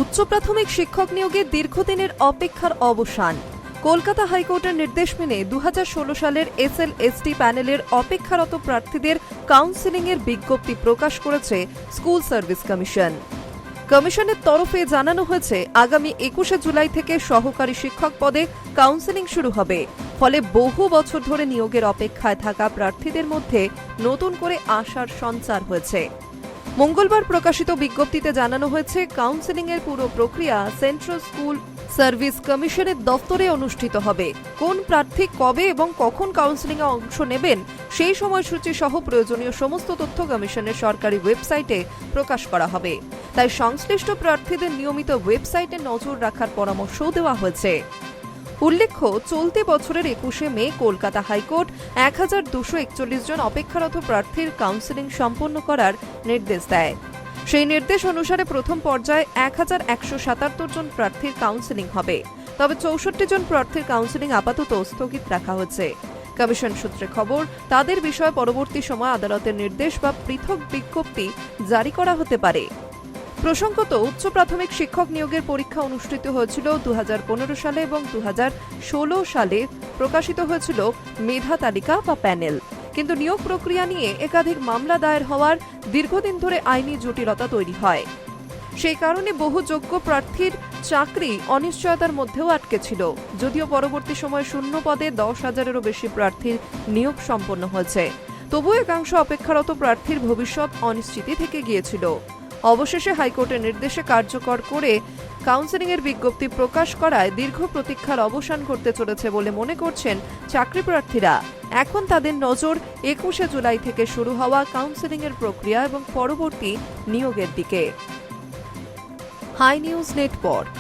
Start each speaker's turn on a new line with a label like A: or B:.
A: উচ্চ প্রাথমিক শিক্ষক নিয়োগে দীর্ঘদিনের অপেক্ষার অবসান। কলকাতা হাইকোর্টের নির্দেশ মেনে 2016 সালের SL/ST প্যানেলের অপেক্ষারত প্রার্থীদের কাউন্সেলিংয়ের বিজ্ঞপ্তি প্রকাশ করেছে স্কুল সার্ভিস কমিশন। কমিশনের তরফে জানানো হয়েছে, আগামী 21 জুলাই থেকে সহকারী শিক্ষক পদে কাউন্সেলিং শুরু হবে। ফলে বহু বছর ধরে নিয়োগের অপেক্ষায় থাকা প্রার্থীদের মধ্যে নতুন করে আশার সঞ্চার হয়েছে। মঙ্গলবার প্রকাশিত বিজ্ঞপ্তিতে জানানো হয়েছে, কাউন্সেলিংয়ের পুরো প্রক্রিয়া সেন্ট্রাল স্কুল সার্ভিস কমিশনের দফতরে অনুষ্ঠিত হবে। কোন প্রার্থী কবে এবং কখন কাউন্সেলিংয়ে অংশ নেবেন সেই সময়সূচি সহ প্রয়োজনীয় সমস্ত তথ্য কমিশনের সরকারি ওয়েবসাইটে প্রকাশ করা হবে। তাই সংশ্লিষ্ট প্রার্থীদের নিয়মিত ওয়েবসাইটে নজর রাখার পরামর্শও দেওয়া হয়েছে। উল্লেখ্য, চলতি বছরের 21 মে কলকাতা হাইকোর্ট 1241 জন অপেক্ষারত প্রার্থীর কাউন্সেলিং সম্পন্ন করার নির্দেশ দেয়। সেই নির্দেশ অনুসারে প্রথম পর্যায়ে 1177 জন প্রার্থীর কাউন্সেলিং হবে। তবে 64 জন প্রার্থীর কাউন্সেলিং আপাতত স্থগিত রাখা হয়েছে। কমিশন সূত্রে খবর, তাদের বিষয়ে পরবর্তী সময় আদালতের নির্দেশ বা পৃথক বিজ্ঞপ্তি জারি করা হতে পারে। প্রসঙ্গত, উচ্চ প্রাথমিক শিক্ষক নিয়োগের পরীক্ষা অনুষ্ঠিত হয়েছিল 2015 সালে এবং 2016 সালে প্রকাশিত হয়েছিল মেধা তালিকা বা প্যানেল। কিন্তু নিয়োগ প্রক্রিয়া নিয়ে একাধিক মামলা দায়ের হওয়ার দীর্ঘদিন ধরে আইনি জটিলতা তৈরি হয়। সেই কারণে বহু যোগ্য প্রার্থীর চাকরি অনিশ্চয়তার মধ্যেও আটকে ছিল। যদিও পরবর্তী সময়ে শূন্য পদে 10,000-এরও বেশি প্রার্থীর নিয়োগ সম্পন্ন হয়েছে, তবুও একাংশ অপেক্ষারত প্রার্থীর ভবিষ্যৎ অনিশ্চিতই থেকে গিয়েছিল। অবশেষে হাইকোর্টের নির্দেশে কার্যকর করে কাউন্সেলিংয়ের বিজ্ঞপ্তি প্রকাশ করায় দীর্ঘ প্রতীক্ষার অবসান ঘটতে চলেছে বলে মনে করছেন চাকরি প্রার্থীরা। এখন তাদের নজর 21 জুলাই থেকে শুরু হওয়া কাউন্সেলিংয়ের প্রক্রিয়া এবং পরবর্তী নিয়োগের দিকে। Hi News network.